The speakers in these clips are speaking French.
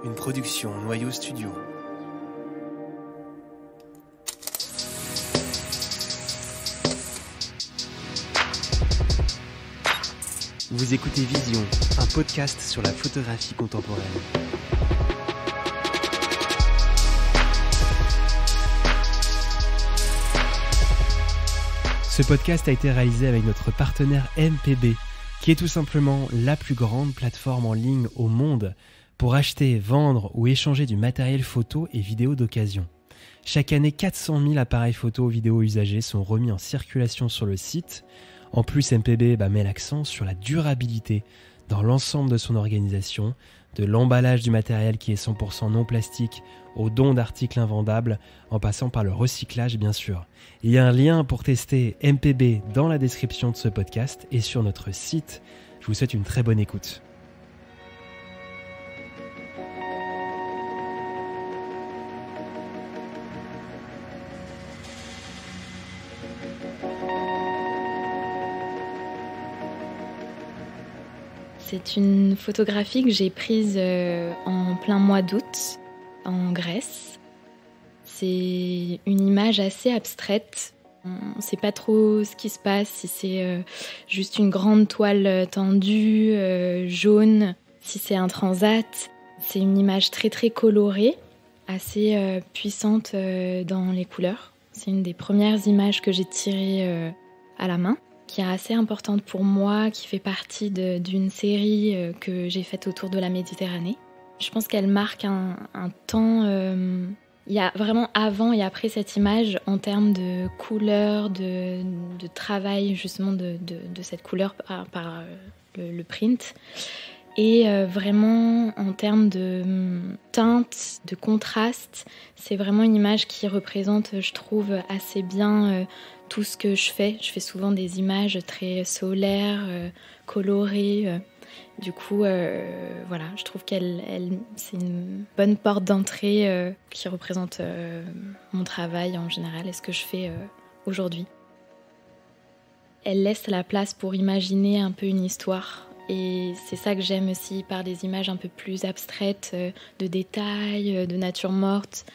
une production Noyau Studio. Vous écoutez Vision, un podcast sur la photographie contemporaine. Ce podcast a été réalisé avec notre partenaire MPB, qui est tout simplement la plus grande plateforme en ligne au monde pour acheter, vendre ou échanger du matériel photo et vidéo d'occasion. Chaque année, 400 000 appareils photo ou vidéo usagés sont remis en circulation sur le site. En plus, MPB met l'accent sur la durabilité dans l'ensemble de son organisation, de l'emballage du matériel qui est 100% non plastique au don d'articles invendables, en passant par le recyclage bien sûr. Il y a un lien pour tester MPB dans la description de ce podcast et sur notre site. Je vous souhaite une très bonne écoute. C'est une photographie que j'ai prise en plein mois d'août, en Grèce. C'est une image assez abstraite. On ne sait pas trop ce qui se passe, si c'est juste une grande toile tendue, jaune, si c'est un transat. C'est une image très très colorée, assez puissante dans les couleurs. C'est une des premières images que j'ai tirées à la main, qui est assez importante pour moi, qui fait partie d'une série que j'ai faite autour de la Méditerranée. Je pense qu'elle marque un temps... il y a vraiment avant et après cette image en termes de couleur, de travail justement de cette couleur par le print. Et vraiment en termes de teinte, de contraste, c'est vraiment une image qui représente, je trouve, assez bien tout ce que je fais. Je fais souvent des images très solaires, colorées. Du coup, voilà, je trouve qu'elle c'est une bonne porte d'entrée qui représente mon travail en général et ce que je fais aujourd'hui. Elle laisse la place pour imaginer un peu une histoire. Et c'est ça que j'aime aussi par des images un peu plus abstraites, de détails, de nature morte.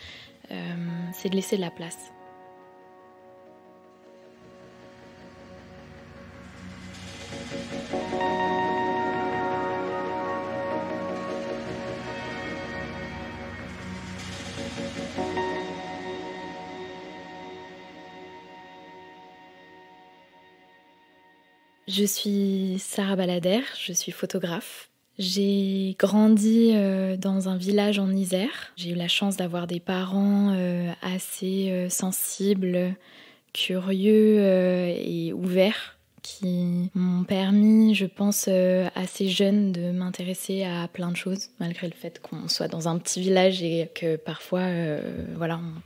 C'est de laisser de la place. Je suis Sarah Balader, je suis photographe. J'ai grandi dans un village en Isère. J'ai eu la chance d'avoir des parents assez sensibles, curieux et ouverts, qui m'ont permis, je pense, assez jeune de m'intéresser à plein de choses, malgré le fait qu'on soit dans un petit village et que parfois, on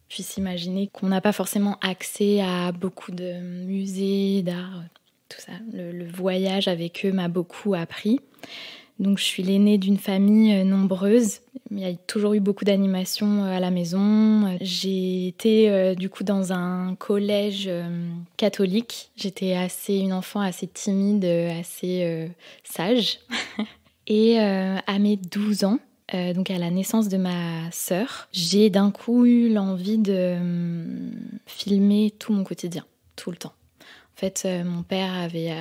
puisse imaginer qu'on n'a pas forcément accès à beaucoup de musées, d'art. Tout ça. Le voyage avec eux m'a beaucoup appris. Donc je suis l'aînée d'une famille nombreuse. Il y a toujours eu beaucoup d'animation à la maison. J'ai été du coup dans un collège catholique. J'étais une enfant assez timide, assez sage. Et à mes 12 ans, donc à la naissance de ma sœur, j'ai d'un coup eu l'envie de filmer tout mon quotidien, tout le temps. En fait, mon père avait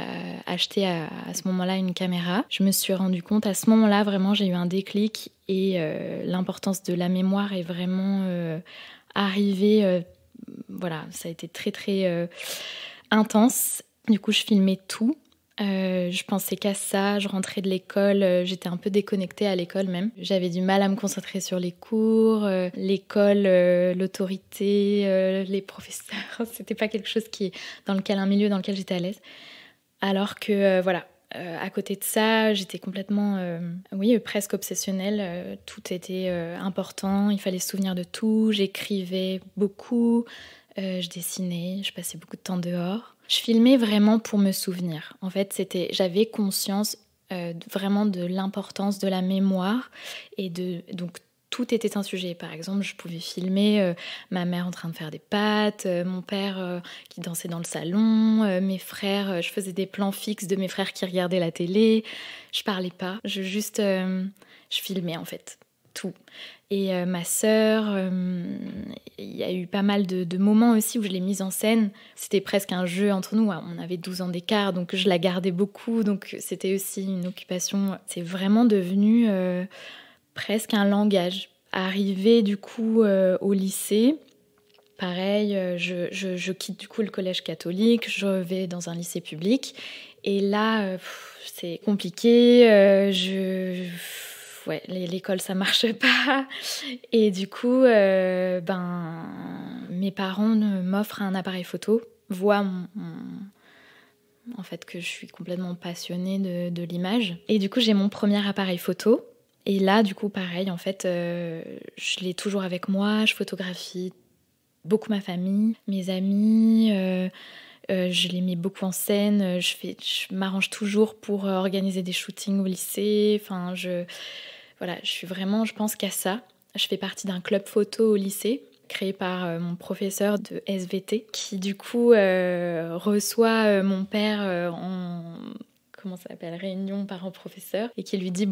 acheté à ce moment-là une caméra. Je me suis rendu compte, à ce moment-là, vraiment, j'ai eu un déclic et l'importance de la mémoire est vraiment arrivée. Ça a été très, très intense. Du coup, je filmais tout. Je pensais qu'à ça, je rentrais de l'école, j'étais un peu déconnectée à l'école même. J'avais du mal à me concentrer sur les cours, l'école, l'autorité, les professeurs. C'était pas quelque chose un milieu dans lequel j'étais à l'aise. Alors que à côté de ça, j'étais complètement, presque obsessionnelle. Tout était important, il fallait se souvenir de tout. J'écrivais beaucoup, je dessinais, je passais beaucoup de temps dehors. Je filmais vraiment pour me souvenir. En fait, j'avais conscience vraiment de l'importance de la mémoire et donc tout était un sujet. Par exemple, je pouvais filmer ma mère en train de faire des pâtes, mon père qui dansait dans le salon, mes frères, je faisais des plans fixes de mes frères qui regardaient la télé. Je parlais pas, je filmais en fait. tout. Et ma sœur, il y a eu pas mal de moments aussi où je l'ai mise en scène. C'était presque un jeu entre nous. On avait 12 ans d'écart, donc je la gardais beaucoup. Donc c'était aussi une occupation. C'est vraiment devenu presque un langage. Arrivée du coup au lycée, pareil, je quitte du coup le collège catholique, je vais dans un lycée public. Et là, c'est compliqué. L'école, ça marche pas. Et du coup, mes parents m'offrent un appareil photo, voient en fait, que je suis complètement passionnée de l'image. Et du coup, j'ai mon premier appareil photo. Et là, du coup, pareil, en fait, je l'ai toujours avec moi. Je photographie beaucoup ma famille, mes amis. Je les mets beaucoup en scène. Je m'arrange toujours pour organiser des shootings au lycée. Enfin, je suis vraiment, je pense qu'à ça. Je fais partie d'un club photo au lycée, créé par mon professeur de SVT, qui du coup reçoit mon père en réunion parents-professeurs, et qui lui dit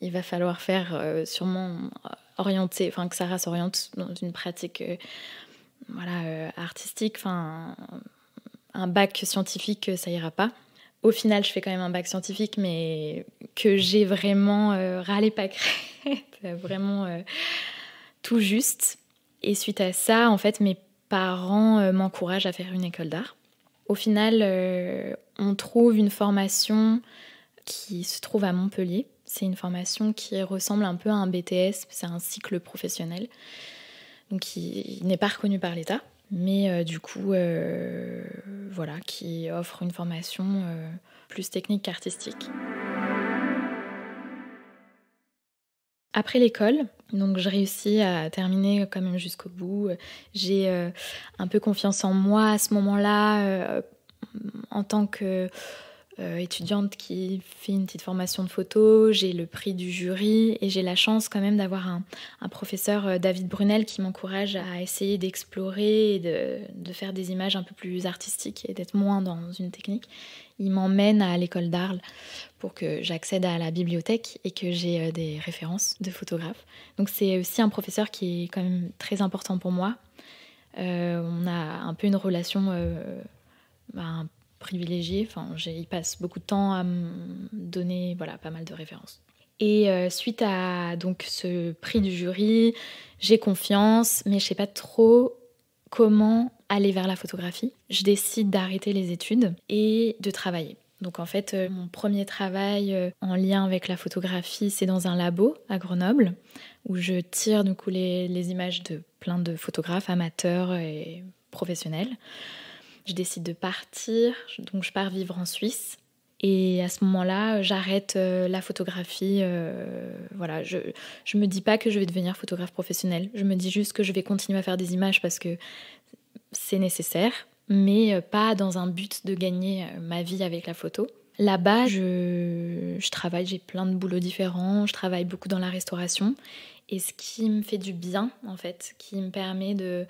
il va falloir faire sûrement orienter, enfin que Sarah s'oriente dans une pratique artistique, enfin un bac scientifique, ça ira pas. Au final, je fais quand même un bac scientifique, mais que j'ai vraiment râlé pas crête, vraiment tout juste. Et suite à ça, en fait, mes parents m'encouragent à faire une école d'art. Au final, on trouve une formation qui se trouve à Montpellier. C'est une formation qui ressemble un peu à un BTS, c'est un cycle professionnel, donc qui n'est pas reconnu par l'État. Mais du coup, qui offre une formation plus technique qu'artistique. Après l'école, donc je réussis à terminer quand même jusqu'au bout. J'ai un peu confiance en moi à ce moment-là, en tant que étudiante qui fait une petite formation de photo. J'ai le prix du jury et j'ai la chance quand même d'avoir un professeur, David Brunel, qui m'encourage à essayer d'explorer et de faire des images un peu plus artistiques et d'être moins dans une technique. Il m'emmène à l'école d'Arles pour que j'accède à la bibliothèque et que j'ai des références de photographes. Donc c'est aussi un professeur qui est quand même très important pour moi. On a un peu une relation privilégiée. Enfin, il passe beaucoup de temps à me donner pas mal de références. Et suite à donc ce prix du jury, j'ai confiance, mais je sais pas trop comment aller vers la photographie. Je décide d'arrêter les études et de travailler. Donc en fait, mon premier travail en lien avec la photographie, c'est dans un labo à Grenoble, où je tire du coup les images de plein de photographes amateurs et professionnels. Je décide de partir, donc je pars vivre en Suisse. Et à ce moment-là, j'arrête la photographie. Je me dis pas que je vais devenir photographe professionnelle. Je me dis juste que je vais continuer à faire des images parce que c'est nécessaire, mais pas dans un but de gagner ma vie avec la photo. Là-bas, je travaille, j'ai plein de boulots différents. Je travaille beaucoup dans la restauration. Et ce qui me fait du bien, en fait, qui me permet de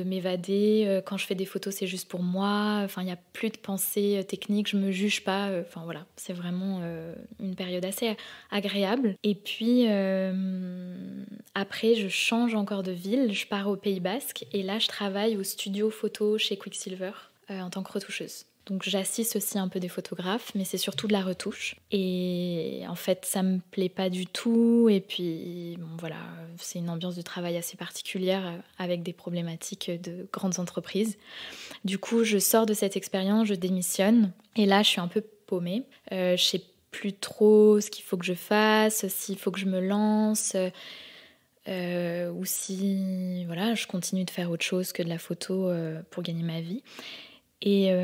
m'évader. Quand je fais des photos, c'est juste pour moi. Enfin, il n'y a plus de pensée technique, je me juge pas. C'est vraiment une période assez agréable. Et puis, après, je change encore de ville. Je pars au Pays Basque. Et là, je travaille au studio photo chez Quicksilver en tant que retoucheuse. Donc j'assiste aussi un peu des photographes, mais c'est surtout de la retouche. Et en fait, ça me plaît pas du tout. Et puis, c'est une ambiance de travail assez particulière avec des problématiques de grandes entreprises. Du coup, je sors de cette expérience, je démissionne. Et là, je suis un peu paumée. Je sais plus trop ce qu'il faut que je fasse, s'il faut que je me lance, ou si je continue de faire autre chose que de la photo pour gagner ma vie. Et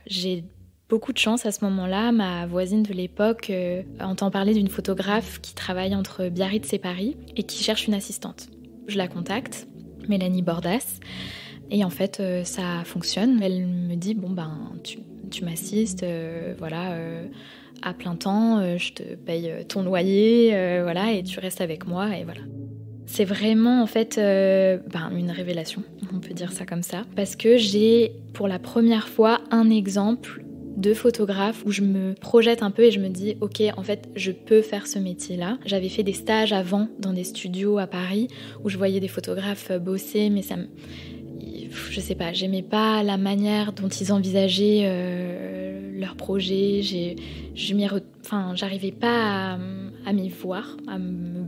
j'ai beaucoup de chance à ce moment-là. Ma voisine de l'époque entend parler d'une photographe qui travaille entre Biarritz et Paris et qui cherche une assistante. Je la contacte, Mélanie Bordas, et en fait ça fonctionne. Elle me dit tu m'assistes, à plein temps, je te paye ton loyer, et tu restes avec moi, et voilà. C'est vraiment en fait une révélation, on peut dire ça comme ça, parce que j'ai pour la première fois un exemple de photographe où je me projette un peu et je me dis ok, en fait je peux faire ce métier-là. J'avais fait des stages avant dans des studios à Paris où je voyais des photographes bosser, mais je sais pas, j'aimais pas la manière dont ils envisageaient leurs projets. J'arrivais pas à m'y voir, à me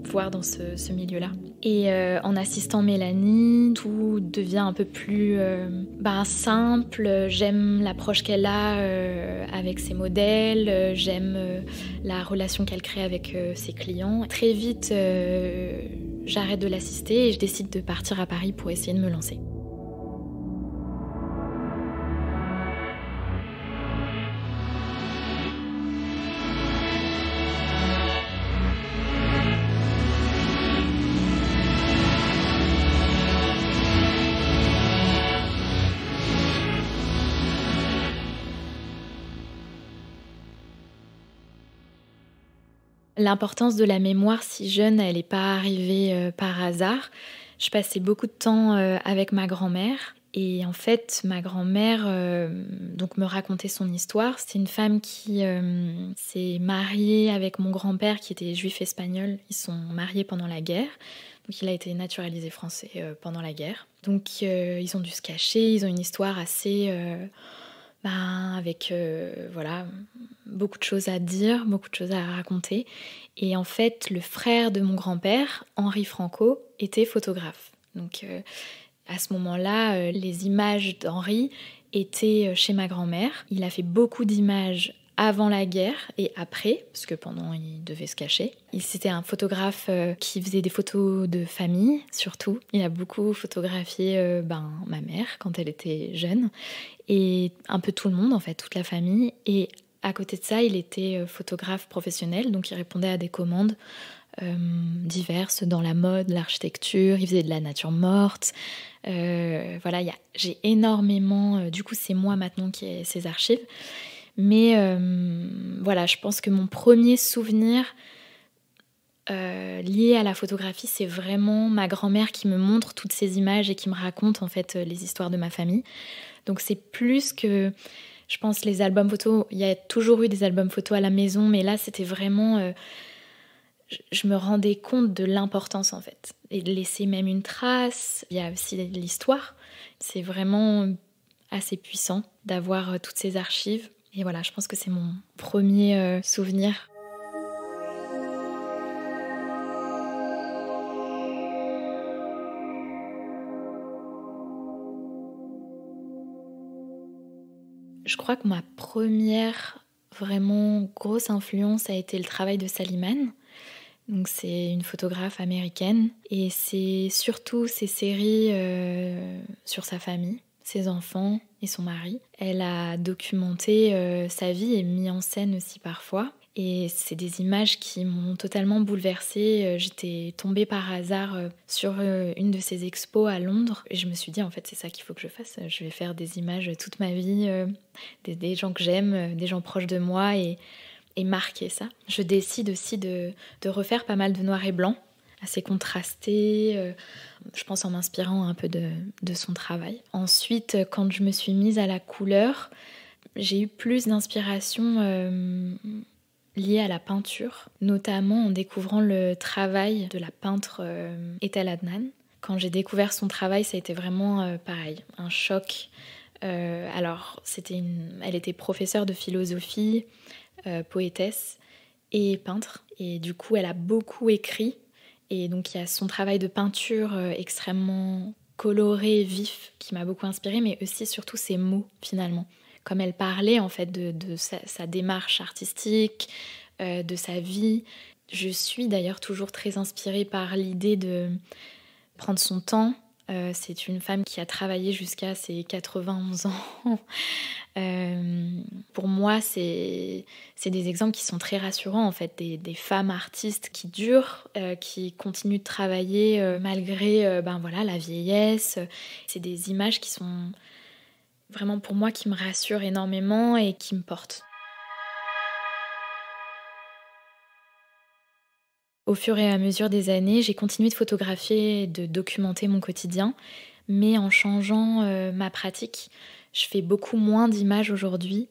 voir dans ce milieu-là. Et en assistant Mélanie, tout devient un peu plus simple. J'aime l'approche qu'elle a avec ses modèles, j'aime la relation qu'elle crée avec ses clients. Très vite, j'arrête de l'assister et je décide de partir à Paris pour essayer de me lancer. L'importance de la mémoire si jeune, elle n'est pas arrivée par hasard. Je passais beaucoup de temps avec ma grand-mère. Et en fait, ma grand-mère donc me racontait son histoire. C'est une femme qui s'est mariée avec mon grand-père qui était juif espagnol. Ils sont mariés pendant la guerre. Donc il a été naturalisé français pendant la guerre. Donc ils ont dû se cacher. Ils ont une histoire assez... avec beaucoup de choses à dire, beaucoup de choses à raconter. Et en fait, le frère de mon grand-père, Henri Franco, était photographe. Donc à ce moment-là, les images d'Henri étaient chez ma grand-mère. Il a fait beaucoup d'images avant la guerre et après, parce que pendant, il devait se cacher. C'était un photographe qui faisait des photos de famille, surtout. Il a beaucoup photographié ma mère quand elle était jeune et un peu tout le monde, en fait, toute la famille. Et à côté de ça, il était photographe professionnel, donc il répondait à des commandes diverses dans la mode, l'architecture. Il faisait de la nature morte. J'ai énormément... du coup, c'est moi maintenant qui ai ces archives. Mais je pense que mon premier souvenir lié à la photographie, c'est vraiment ma grand-mère qui me montre toutes ces images et qui me raconte en fait les histoires de ma famille. Donc c'est plus que, je pense, les albums photos. Il y a toujours eu des albums photos à la maison, mais là c'était vraiment... je me rendais compte de l'importance en fait. Et de laisser même une trace. Il y a aussi l'histoire. C'est vraiment assez puissant d'avoir toutes ces archives. Et voilà, je pense que c'est mon premier souvenir. Je crois que ma première vraiment grosse influence a été le travail de Salimane. Donc c'est une photographe américaine et c'est surtout ses séries sur sa famille, ses enfants et son mari. Elle a documenté sa vie et mis en scène aussi parfois. Et c'est des images qui m'ont totalement bouleversée. J'étais tombée par hasard sur une de ses expos à Londres. Et je me suis dit, en fait, c'est ça qu'il faut que je fasse. Je vais faire des images toute ma vie, des gens que j'aime, des gens proches de moi et marquer ça. Je décide aussi de refaire pas mal de noir et blanc, assez contrasté, je pense en m'inspirant un peu de son travail. Ensuite, quand je me suis mise à la couleur, j'ai eu plus d'inspiration liée à la peinture, notamment en découvrant le travail de la peintre Etel Adnan. Quand j'ai découvert son travail, ça a été vraiment pareil, un choc. Alors, elle était professeure de philosophie, poétesse et peintre. Et du coup, elle a beaucoup écrit. Et donc, il y a son travail de peinture extrêmement coloré, vif, qui m'a beaucoup inspirée, mais aussi, surtout, ses mots, finalement. Comme elle parlait, en fait, de sa démarche artistique, de sa vie. Je suis d'ailleurs toujours très inspirée par l'idée de prendre son temps. C'est une femme qui a travaillé jusqu'à ses 91 ans. Pour moi, c'est des exemples qui sont très rassurants, en fait, des femmes artistes qui durent, qui continuent de travailler malgré la vieillesse. C'est des images qui sont vraiment, pour moi, qui me rassurent énormément et qui me portent. Au fur et à mesure des années, j'ai continué de photographier et de documenter mon quotidien, mais en changeant ma pratique. Je fais beaucoup moins d'images aujourd'hui.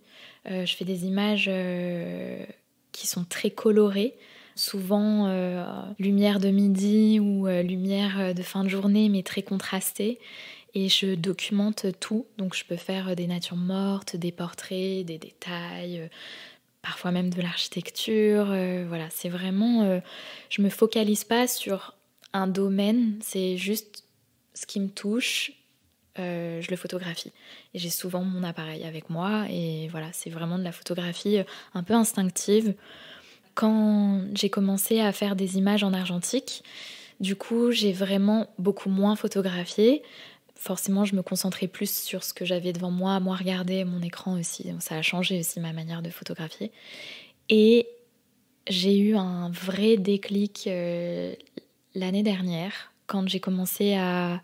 Je fais des images qui sont très colorées, souvent lumière de midi ou lumière de fin de journée, mais très contrastée. Et je documente tout, donc je peux faire des natures mortes, des portraits, des détails, parfois même de l'architecture. Voilà, c'est vraiment... je me focalise pas sur un domaine, c'est juste ce qui me touche, je le photographie. Et j'ai souvent mon appareil avec moi, et voilà, c'est vraiment de la photographie un peu instinctive. Quand j'ai commencé à faire des images en argentique, du coup, j'ai vraiment beaucoup moins photographié. Forcément, je me concentrais plus sur ce que j'avais devant moi, regarder mon écran aussi. Donc, ça a changé aussi ma manière de photographier. Et j'ai eu un vrai déclic l'année dernière, quand j'ai commencé à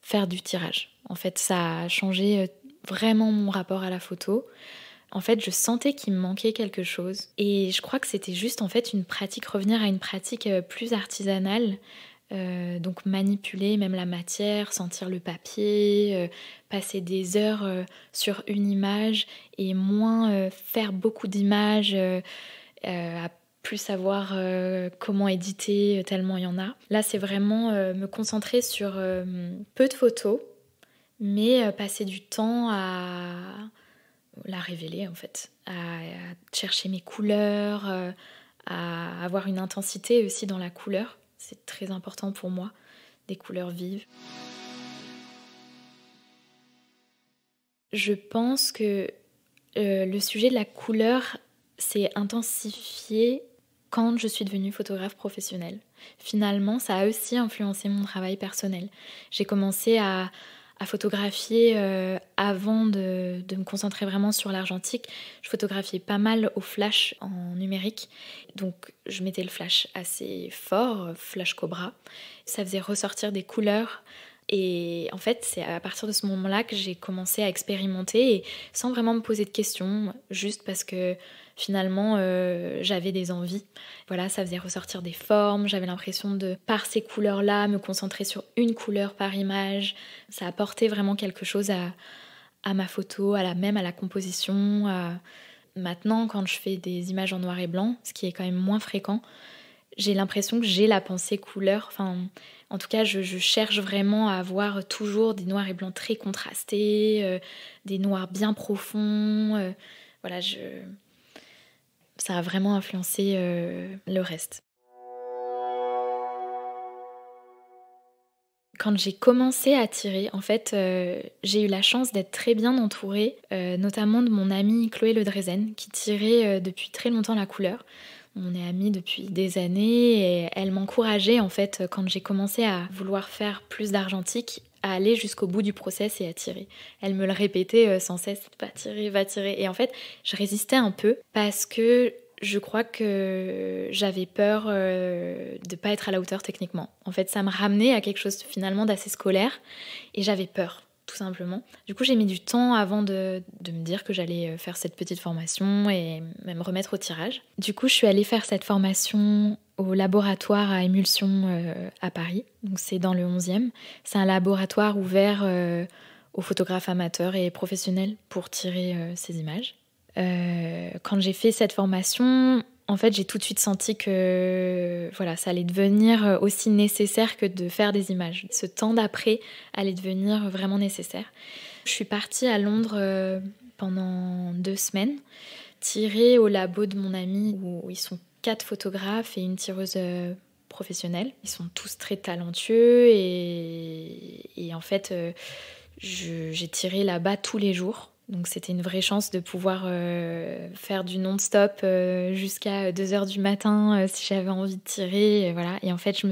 faire du tirage. En fait, ça a changé vraiment mon rapport à la photo. En fait, je sentais qu'il me manquait quelque chose. Et je crois que c'était juste en fait une pratique, revenir à une pratique plus artisanale. Donc manipuler même la matière, sentir le papier, passer des heures sur une image et moins faire beaucoup d'images, à plus savoir comment éditer tellement il y en a. Là, c'est vraiment me concentrer sur peu de photos, mais passer du temps à la révéler en fait, à chercher mes couleurs, à avoir une intensité aussi dans la couleur. C'est très important pour moi, des couleurs vives. Je pense que le sujet de la couleur s'est intensifié quand je suis devenue photographe professionnelle. Finalement, ça a aussi influencé mon travail personnel. J'ai commencé à photographier avant de me concentrer vraiment sur l'argentique. Je photographiais pas mal au flash en numérique. Donc je mettais le flash assez fort, flash Cobra. Ça faisait ressortir des couleurs. Et en fait, c'est à partir de ce moment-là que j'ai commencé à expérimenter, et sans vraiment me poser de questions, juste parce que finalement j'avais des envies. Voilà, ça faisait ressortir des formes, j'avais l'impression de, par ces couleurs-là, me concentrer sur une couleur par image. Ça apportait vraiment quelque chose à ma photo, même à la composition. Maintenant, quand je fais des images en noir et blanc, ce qui est quand même moins fréquent, j'ai l'impression que j'ai la pensée couleur. Enfin, en tout cas, je cherche vraiment à avoir toujours des noirs et blancs très contrastés, des noirs bien profonds. Voilà, ça a vraiment influencé le reste. Quand j'ai commencé à tirer, en fait, j'ai eu la chance d'être très bien entourée, notamment de mon amie Chloé Le Drezen, qui tirait depuis très longtemps la couleur. On est amies depuis des années et elle m'encourageait, en fait, quand j'ai commencé à vouloir faire plus d'argentique, à aller jusqu'au bout du process et à tirer. Elle me le répétait sans cesse, va tirer, va tirer. Et en fait, je résistais un peu parce que je crois que j'avais peur de pas être à la hauteur techniquement. En fait, ça me ramenait à quelque chose finalement d'assez scolaire et j'avais peur, tout simplement. Du coup, j'ai mis du temps avant de me dire que j'allais faire cette petite formation et même remettre au tirage. Du coup, je suis allée faire cette formation au laboratoire à émulsion à Paris. Donc, c'est dans le 11e. C'est un laboratoire ouvert aux photographes amateurs et professionnels pour tirer ces images. Quand j'ai fait cette formation, en fait, j'ai tout de suite senti que voilà, ça allait devenir aussi nécessaire que de faire des images. Ce temps d'après allait devenir vraiment nécessaire. Je suis partie à Londres pendant 2 semaines, tirer au labo de mon ami où ils sont 4 photographes et une tireuse professionnelle. Ils sont tous très talentueux et en fait, j'ai tiré là-bas tous les jours. Donc c'était une vraie chance de pouvoir faire du non-stop jusqu'à 2h du matin si j'avais envie de tirer. Voilà. Et en fait,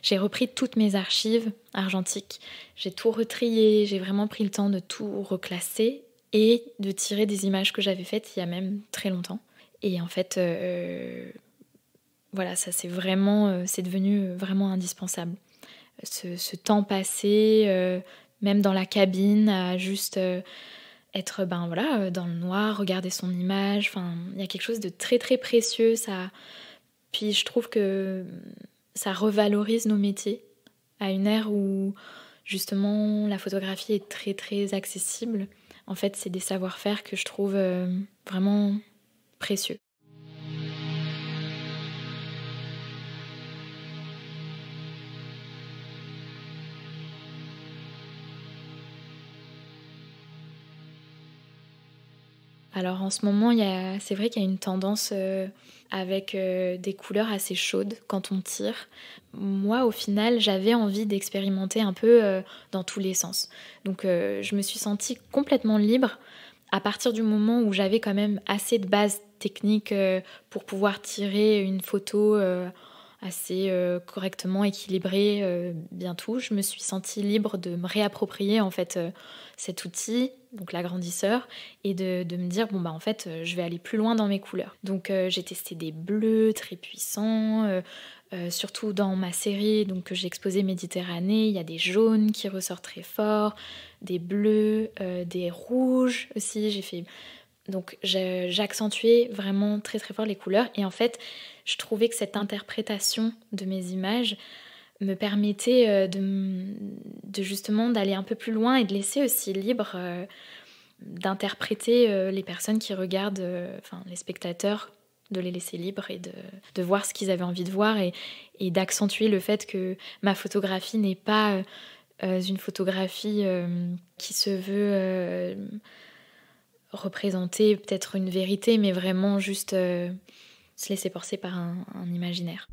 j'ai repris toutes mes archives argentiques. J'ai tout retrié, j'ai vraiment pris le temps de tout reclasser et de tirer des images que j'avais faites il y a même très longtemps. Et en fait, voilà, ça c'est devenu vraiment indispensable. Ce temps passé, même dans la cabine, à juste... être dans le noir, regarder son image, enfin, il y a quelque chose de très très précieux. Puis je trouve que ça revalorise nos métiers à une ère où justement la photographie est très très accessible. En fait, c'est des savoir-faire que je trouve vraiment précieux. Alors en ce moment, c'est vrai qu'il y a une tendance avec des couleurs assez chaudes quand on tire. Moi, au final, j'avais envie d'expérimenter un peu dans tous les sens. Donc je me suis sentie complètement libre à partir du moment où j'avais quand même assez de bases techniques pour pouvoir tirer une photo assez correctement équilibrée, bien tout. Je me suis sentie libre de me réapproprier en fait cet outil, donc l'agrandisseur, et de me dire bon bah en fait je vais aller plus loin dans mes couleurs. Donc j'ai testé des bleus très puissants, surtout dans ma série donc que j'ai exposée Méditerranée, il y a des jaunes qui ressortent très fort, des bleus, des rouges aussi. Donc j'accentuais vraiment très très fort les couleurs et en fait je trouvais que cette interprétation de mes images me permettait de justement d'aller un peu plus loin et de laisser aussi libre d'interpréter les personnes qui regardent, enfin les spectateurs, de les laisser libres et de voir ce qu'ils avaient envie de voir et d'accentuer le fait que ma photographie n'est pas une photographie qui se veut représenter peut-être une vérité, mais vraiment juste se laisser porter par un imaginaire.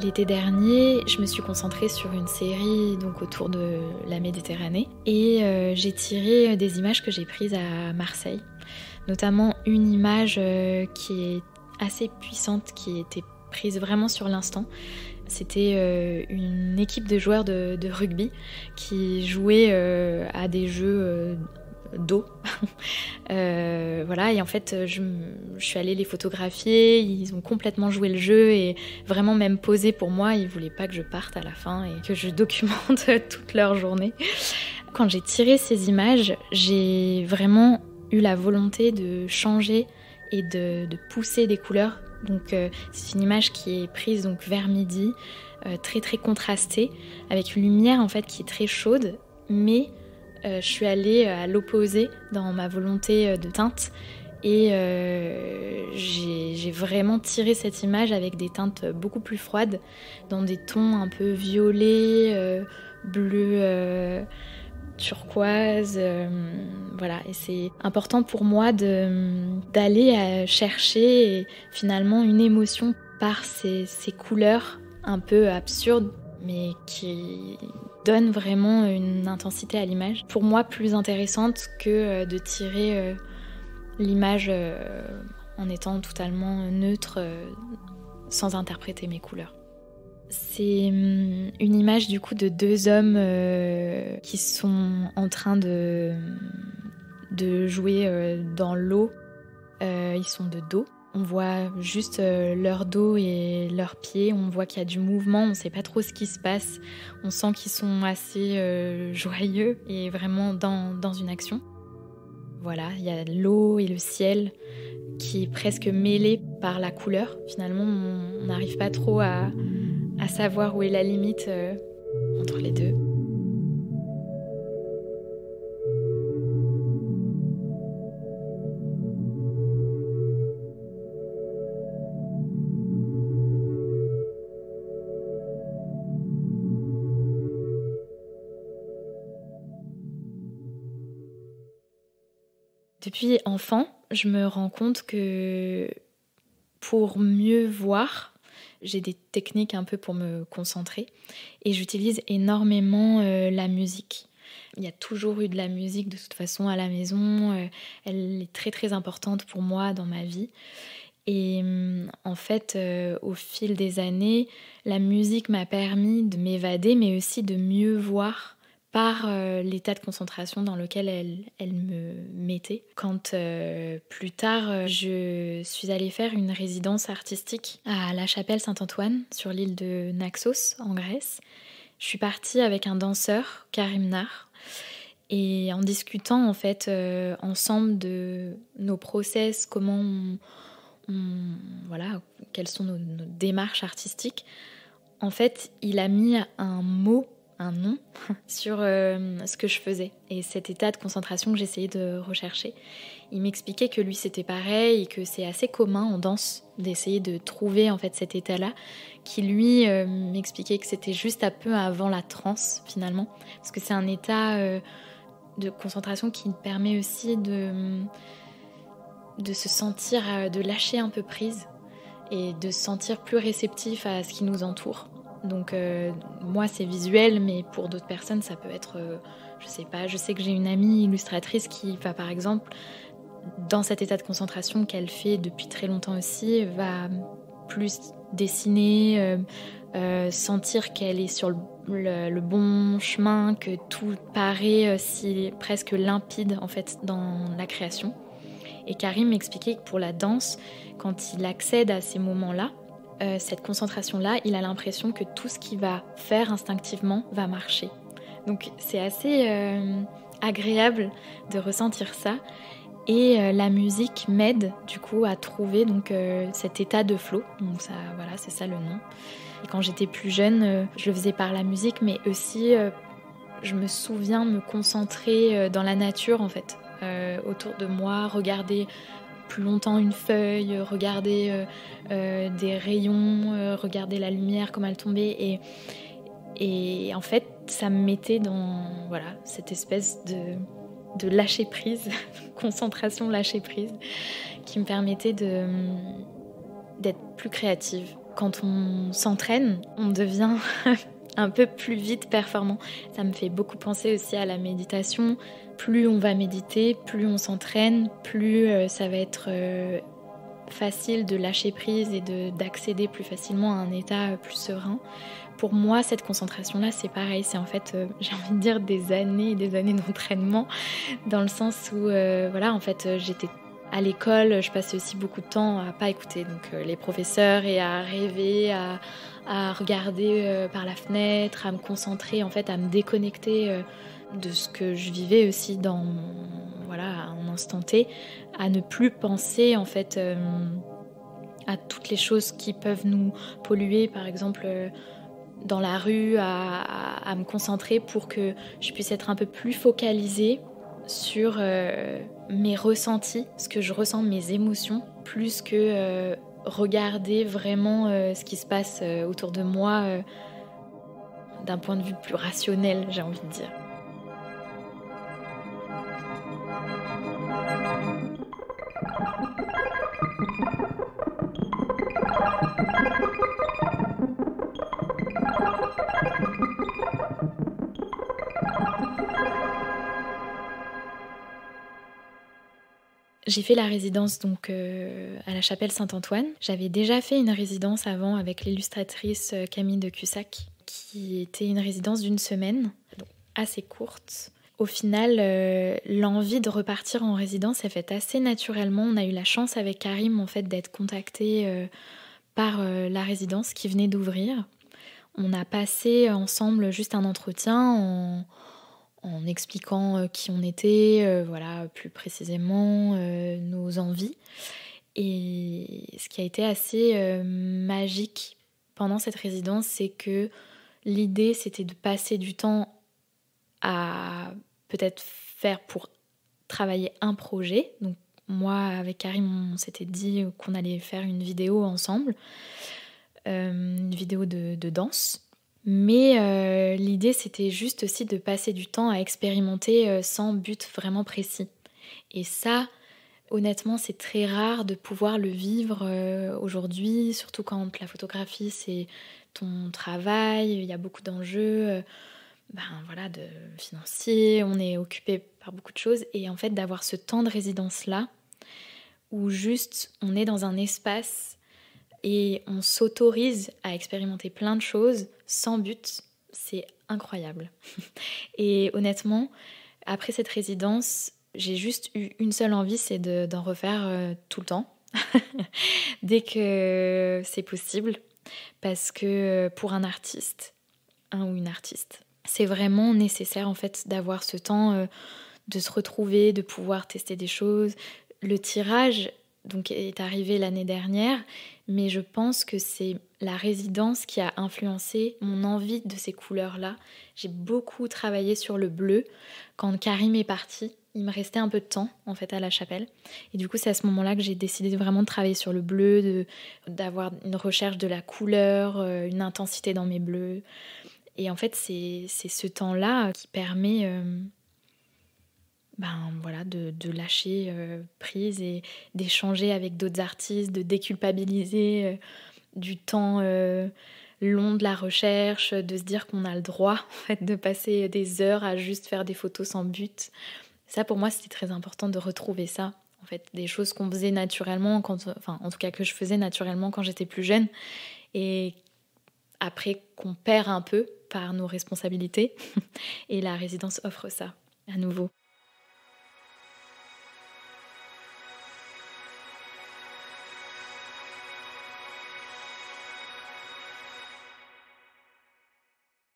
L'été dernier, je me suis concentrée sur une série donc autour de la Méditerranée et j'ai tiré des images que j'ai prises à Marseille, notamment une image qui est assez puissante, qui était prise vraiment sur l'instant. C'était une équipe de joueurs de rugby qui jouait à des jeux d'eau. Voilà, et en fait je suis allée les photographier, ils ont complètement joué le jeu et vraiment même posé pour moi, ils voulaient pas que je parte à la fin et que je documente toute leur journée. Quand j'ai tiré ces images, j'ai vraiment eu la volonté de changer et de pousser des couleurs. Donc c'est une image qui est prise donc vers midi, très très contrastée, avec une lumière en fait qui est très chaude, mais je suis allée à l'opposé dans ma volonté de teinte et j'ai vraiment tiré cette image avec des teintes beaucoup plus froides, dans des tons un peu violets, bleus, turquoise, voilà. Et c'est important pour moi d'aller chercher finalement une émotion par ces couleurs un peu absurdes, mais qui donne vraiment une intensité à l'image. Pour moi, plus intéressante que de tirer l'image en étant totalement neutre, sans interpréter mes couleurs. C'est une image du coup de deux hommes qui sont en train de jouer dans l'eau. Ils sont de dos. On voit juste leur dos et leurs pieds, on voit qu'il y a du mouvement, on ne sait pas trop ce qui se passe. On sent qu'ils sont assez joyeux et vraiment dans une action. Voilà, il y a l'eau et le ciel qui est presque mêlé par la couleur. Finalement, on n'arrive pas trop à savoir où est la limite entre les deux. Depuis enfant, je me rends compte que pour mieux voir, j'ai des techniques un peu pour me concentrer et j'utilise énormément la musique. Il y a toujours eu de la musique de toute façon à la maison, elle est très très importante pour moi dans ma vie Et en fait, au fil des années, la musique m'a permis de m'évader, mais aussi de mieux voir par l'état de concentration dans lequel elle me mettait. Quand plus tard, je suis allée faire une résidence artistique à La Chapelle Saint-Antoine, sur l'île de Naxos, en Grèce. Je suis partie avec un danseur, Karim Nar, et en discutant en fait ensemble de nos process, comment voilà, quelles sont nos démarches artistiques. En fait, il a mis un mot, un nom, sur ce que je faisais et cet état de concentration que j'essayais de rechercher. Il m'expliquait que lui, c'était pareil et que c'est assez commun en danse d'essayer de trouver en fait cet état-là, qui lui m'expliquait que c'était juste un peu avant la transe finalement, parce que c'est un état de concentration qui permet aussi de se sentir, de lâcher un peu prise et de se sentir plus réceptif à ce qui nous entoure. Donc moi c'est visuel, mais pour d'autres personnes ça peut être, je sais pas, je sais que j'ai une amie illustratrice qui va par exemple, dans cet état de concentration qu'elle fait depuis très longtemps aussi, va plus dessiner, sentir qu'elle est sur le bon chemin, que tout paraît presque limpide en fait dans la création. Et Karim m'expliquait que pour la danse, quand il accède à ces moments-là, cette concentration-là, il a l'impression que tout ce qu'il va faire instinctivement va marcher. Donc c'est assez agréable de ressentir ça. Et la musique m'aide du coup à trouver donc, cet état de flow. Donc ça, voilà, c'est ça le nom. Et quand j'étais plus jeune, je le faisais par la musique, mais aussi je me souviens me concentrer dans la nature en fait. Autour de moi, regarder plus longtemps une feuille, regarder des rayons, regarder la lumière comme elle tombait. Et en fait, ça me mettait dans voilà, cette espèce de lâcher prise, concentration lâcher prise, qui me permettait d'être plus créative. Quand on s'entraîne, on devient un peu plus vite performant. Ça me fait beaucoup penser aussi à la méditation. Plus on va méditer, plus on s'entraîne, plus ça va être facile de lâcher prise et d'accéder plus facilement à un état plus serein. Pour moi, cette concentration-là, c'est pareil. C'est en fait, j'ai envie de dire, des années et des années d'entraînement, dans le sens où, voilà, en fait, j'étais à l'école, je passais aussi beaucoup de temps à pas écouter donc, les professeurs et à rêver, à regarder par la fenêtre, à me concentrer, en fait, à me déconnecter de ce que je vivais aussi dans voilà, un instant T, à ne plus penser en fait à toutes les choses qui peuvent nous polluer, par exemple dans la rue, à me concentrer pour que je puisse être un peu plus focalisée sur mes ressentis, ce que je ressens, mes émotions, plus que regarder vraiment ce qui se passe autour de moi d'un point de vue plus rationnel, j'ai envie de dire. J'ai fait la résidence donc à la Chapelle Saint-Antoine. J'avais déjà fait une résidence avant avec l'illustratrice Camille de Cussac, qui était une résidence d'1 semaine, donc assez courte. Au final, l'envie de repartir en résidence s'est faite assez naturellement. On a eu la chance avec Karim en fait d'être contacté par la résidence qui venait d'ouvrir. On a passé ensemble juste un entretien en expliquant qui on était, voilà, plus précisément nos envies. Et ce qui a été assez magique pendant cette résidence, c'est que l'idée, c'était de passer du temps à peut-être faire pour travailler un projet. Donc moi, avec Karim, on s'était dit qu'on allait faire une vidéo ensemble, une vidéo de danse. Mais l'idée, c'était juste aussi de passer du temps à expérimenter sans but vraiment précis. Et ça, honnêtement, c'est très rare de pouvoir le vivre aujourd'hui, surtout quand la photographie, c'est ton travail, il y a beaucoup d'enjeux voilà, de financiers, on est occupé par beaucoup de choses. Et en fait, d'avoir ce temps de résidence-là, où juste on est dans un espace et on s'autorise à expérimenter plein de choses sans but. C'est incroyable. Et honnêtement, après cette résidence, j'ai juste eu une seule envie, c'est d'en refaire tout le temps, dès que c'est possible. Parce que pour un artiste, un ou une artiste, c'est vraiment nécessaire en fait d'avoir ce temps de se retrouver, de pouvoir tester des choses. Le tirage donc, est arrivé l'année dernière, mais je pense que c'est la résidence qui a influencé mon envie de ces couleurs-là. J'ai beaucoup travaillé sur le bleu. Quand Karim est parti, il me restait un peu de temps en fait à la chapelle. Et du coup, c'est à ce moment-là que j'ai décidé vraiment de travailler sur le bleu, d'avoir une recherche de la couleur, une intensité dans mes bleus. Et en fait, c'est ce temps-là qui permet voilà, de lâcher prise et d'échanger avec d'autres artistes, de déculpabiliser du temps long de la recherche, de se dire qu'on a le droit en fait, de passer des heures à juste faire des photos sans but. Ça, pour moi, c'était très important de retrouver ça. En fait, des choses qu'on faisait naturellement, en tout cas que je faisais naturellement quand j'étais plus jeune, et après qu'on perd un peu par nos responsabilités. Et la résidence offre ça, à nouveau.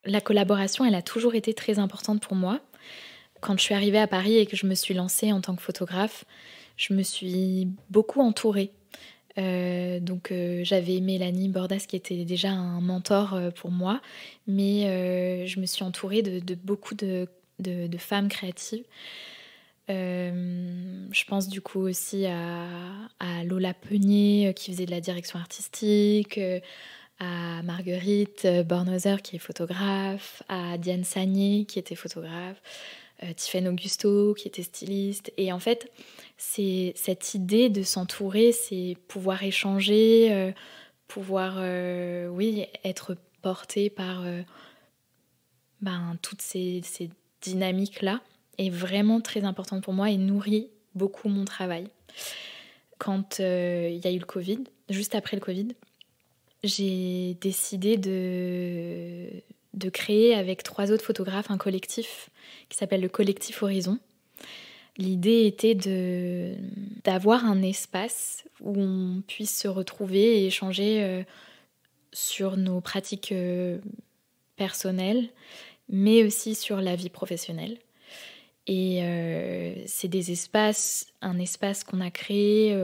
La collaboration, elle a toujours été très importante pour moi. Quand je suis arrivée à Paris et que je me suis lancée en tant que photographe, je me suis beaucoup entourée. J'avais Mélanie Bordas qui était déjà un mentor pour moi, mais je me suis entourée de beaucoup de femmes créatives. Je pense du coup aussi à Lola Peunier qui faisait de la direction artistique, à Marguerite Bornhauser qui est photographe, à Diane Sagné qui était photographe, Tiffaine Augusto qui était styliste. Et en fait, c'est cette idée de s'entourer, c'est pouvoir échanger, pouvoir être porté par toutes ces dynamiques-là est vraiment très importante pour moi et nourrit beaucoup mon travail. Quand il y a eu le Covid, juste après le Covid, j'ai décidé de créer avec 3 autres photographes un collectif qui s'appelle le Collectif Horizon. L'idée était d'avoir un espace où on puisse se retrouver et échanger sur nos pratiques personnelles, mais aussi sur la vie professionnelle. Et c'est un espace qu'on a créé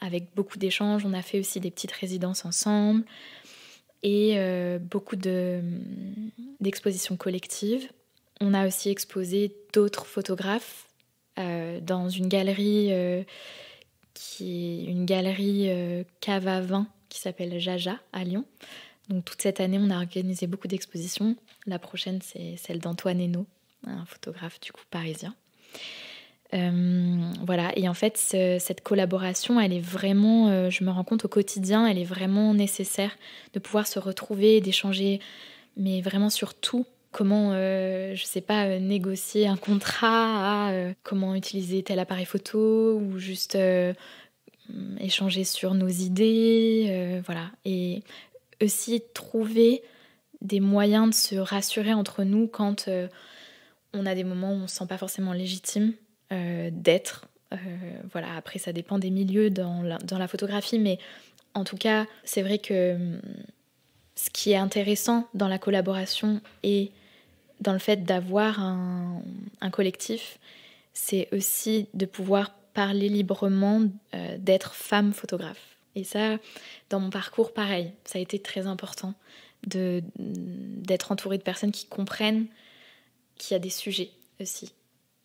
avec beaucoup d'échanges. On a fait aussi des petites résidences ensemble et beaucoup d'expositions collectives. On a aussi exposé d'autres photographes dans une galerie qui est une galerie cave à vin qui s'appelle Jaja à Lyon. Donc toute cette année, on a organisé beaucoup d'expositions. La prochaine, c'est celle d'Antoine Hénaud, un photographe du coup parisien. Voilà, et en fait cette collaboration elle est vraiment, je me rends compte au quotidien, elle est vraiment nécessaire de pouvoir se retrouver, d'échanger, mais vraiment sur tout. Comment, je sais pas, négocier un contrat, comment utiliser tel appareil photo ou juste échanger sur nos idées, voilà. Et aussi trouver des moyens de se rassurer entre nous quand on a des moments où on ne se sent pas forcément légitime d'être. Voilà. Après, ça dépend des milieux dans la photographie, mais en tout cas, c'est vrai que ce qui est intéressant dans la collaboration et dans le fait d'avoir un collectif, c'est aussi de pouvoir parler librement d'être femme photographe. Et ça, dans mon parcours, pareil, ça a été très important d'être entourée de personnes qui comprennent qu'il y a des sujets aussi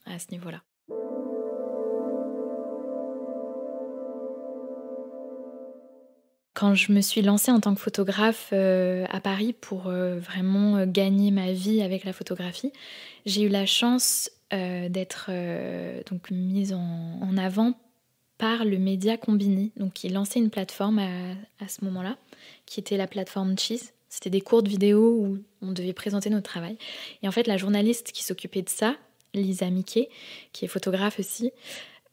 à ce niveau-là. Quand je me suis lancée en tant que photographe à Paris pour vraiment gagner ma vie avec la photographie, j'ai eu la chance d'être donc mise en avant par le média Combini, donc qui lançait une plateforme à ce moment-là, qui était la plateforme Cheese. C'était des courtes vidéos où on devait présenter notre travail. Et en fait, la journaliste qui s'occupait de ça, Lisa Miquet, qui est photographe aussi,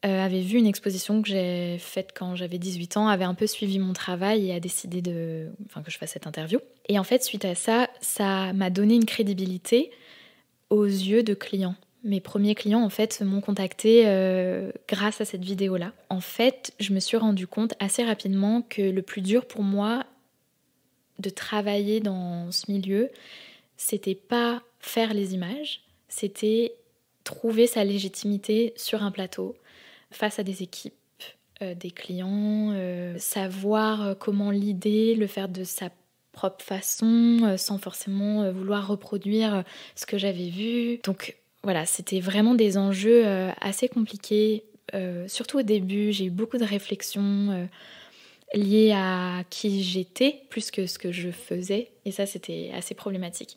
avait vu une exposition que j'ai faite quand j'avais 18 ans, avait un peu suivi mon travail et a décidé que je fasse cette interview. Et en fait, suite à ça, ça m'a donné une crédibilité aux yeux de clients. Mes premiers clients, en fait, m'ont contacté grâce à cette vidéo-là. En fait, je me suis rendu compte assez rapidement que le plus dur pour moi de travailler dans ce milieu, c'était pas faire les images, c'était trouver sa légitimité sur un plateau, face à des équipes, des clients, savoir comment l'idée, le faire de sa propre façon, sans forcément vouloir reproduire ce que j'avais vu. Donc voilà, c'était vraiment des enjeux assez compliqués. Surtout au début, j'ai eu beaucoup de réflexions liées à qui j'étais, plus que ce que je faisais. Et ça, c'était assez problématique.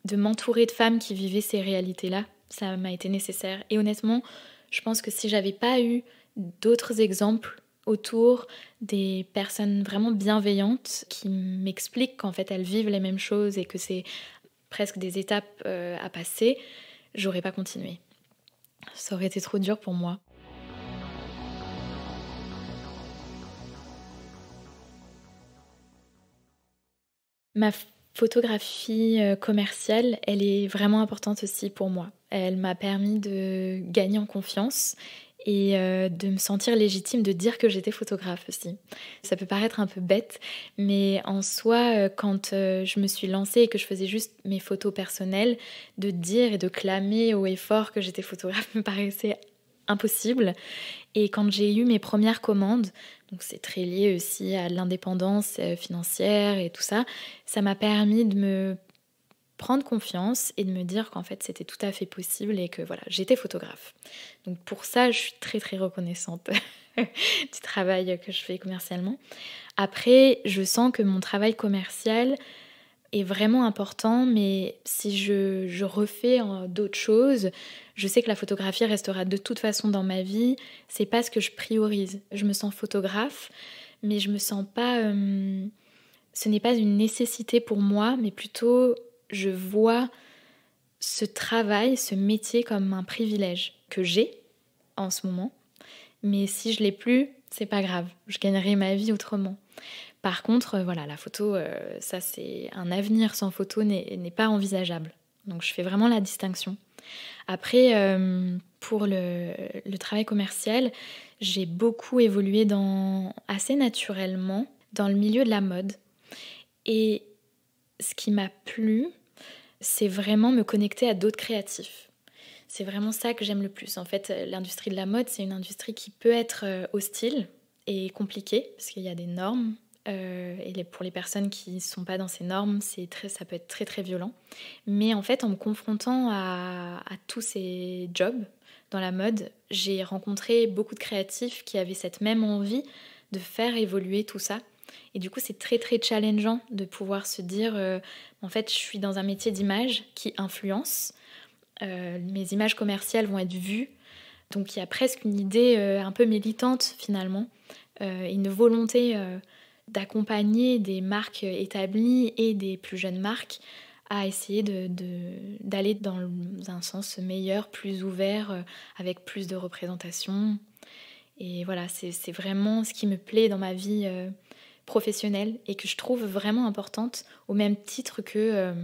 De m'entourer de femmes qui vivaient ces réalités-là, ça m'a été nécessaire. Et honnêtement, je pense que si j'avais pas eu d'autres exemples autour, des personnes vraiment bienveillantes qui m'expliquent qu'en fait elles vivent les mêmes choses et que c'est presque des étapes à passer, j'aurais pas continué. Ça aurait été trop dur pour moi. Ma photographie commerciale, elle est vraiment importante aussi pour moi. Elle m'a permis de gagner en confiance et de me sentir légitime de dire que j'étais photographe aussi. Ça peut paraître un peu bête, mais en soi, quand je me suis lancée et que je faisais juste mes photos personnelles, de dire et de clamer haut et fort que j'étais photographe me paraissait impossible. Et quand j'ai eu mes premières commandes, donc c'est très lié aussi à l'indépendance financière et tout ça, ça m'a permis de me prendre confiance et de me dire qu'en fait c'était tout à fait possible et que voilà, j'étais photographe. Donc pour ça, je suis très très reconnaissante du travail que je fais commercialement. Après, je sens que mon travail commercial est vraiment important, mais si je refais d'autres choses, je sais que la photographie restera de toute façon dans ma vie. C'est pas ce que je priorise. Je me sens photographe, mais je me sens pas. Ce n'est pas une nécessité pour moi, mais plutôt je vois ce travail, ce métier comme un privilège que j'ai en ce moment. Mais si je l'ai plus, c'est pas grave. Je gagnerai ma vie autrement. Par contre, voilà, la photo, ça c'est un avenir sans photo n'est pas envisageable. Donc je fais vraiment la distinction. Après, pour le travail commercial, j'ai beaucoup évolué assez naturellement dans le milieu de la mode. Et ce qui m'a plu, c'est vraiment me connecter à d'autres créatifs. C'est vraiment ça que j'aime le plus. En fait, l'industrie de la mode, c'est une industrie qui peut être hostile et compliquée, parce qu'il y a des normes. Et pour les personnes qui ne sont pas dans ces normes, ça peut être très très violent. Mais en fait, en me confrontant à tous ces jobs dans la mode, j'ai rencontré beaucoup de créatifs qui avaient cette même envie de faire évoluer tout ça. Et du coup, c'est très très challengeant de pouvoir se dire en fait, je suis dans un métier d'image qui influence. Mes images commerciales vont être vues. Donc il y a presque une idée un peu militante finalement, une volonté d'accompagner des marques établies et des plus jeunes marques à essayer d'aller dans un sens meilleur, plus ouvert, avec plus de représentation. Et voilà, c'est vraiment ce qui me plaît dans ma vie professionnelle et que je trouve vraiment importante, au même titre que,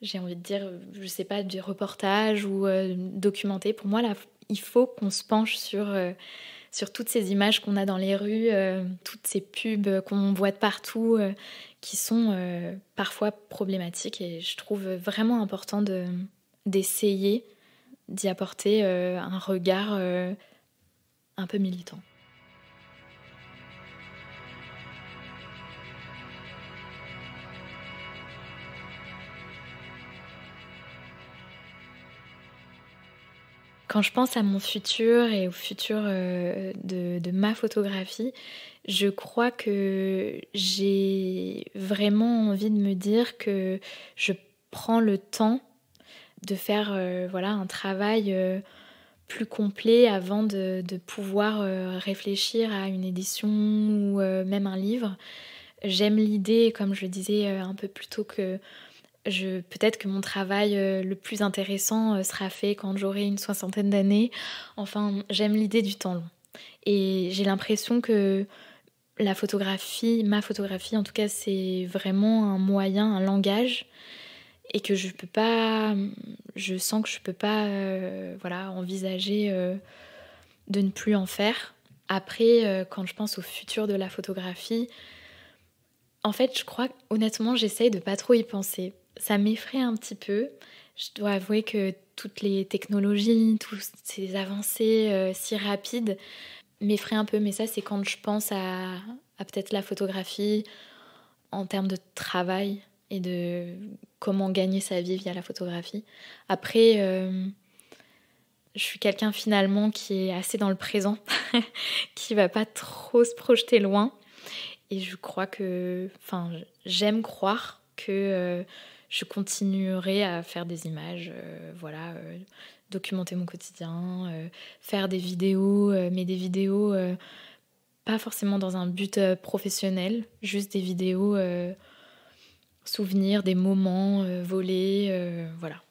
j'ai envie de dire, je sais pas, du reportage ou documenter. Pour moi, là, il faut qu'on se penche sur toutes ces images qu'on a dans les rues, toutes ces pubs qu'on voit de partout, qui sont parfois problématiques. Et je trouve vraiment important d'essayer d'y apporter un regard un peu militant. Quand je pense à mon futur et au futur de ma photographie, je crois que j'ai vraiment envie de me dire que je prends le temps de faire voilà, un travail plus complet avant de pouvoir réfléchir à une édition ou même un livre. J'aime l'idée, comme je le disais un peu plus tôt, que peut-être que mon travail le plus intéressant sera fait quand j'aurai une soixantaine d'années. Enfin, j'aime l'idée du temps long. Et j'ai l'impression que ma photographie en tout cas, c'est vraiment un moyen, un langage, et que je sens que je peux pas envisager de ne plus en faire. Après, quand je pense au futur de la photographie, en fait, je crois honnêtement, j'essaye de pas trop y penser. Ça m'effraie un petit peu. Je dois avouer que toutes les technologies, toutes ces avancées si rapides m'effraient un peu. Mais ça, c'est quand je pense à peut-être la photographie en termes de travail et de comment gagner sa vie via la photographie. Après, je suis quelqu'un finalement qui est assez dans le présent, qui va pas trop se projeter loin. Et je crois j'aime croire que je continuerai à faire des images, documenter mon quotidien, faire des vidéos, mais des vidéos pas forcément dans un but professionnel, juste des vidéos souvenirs, des moments volés, voilà.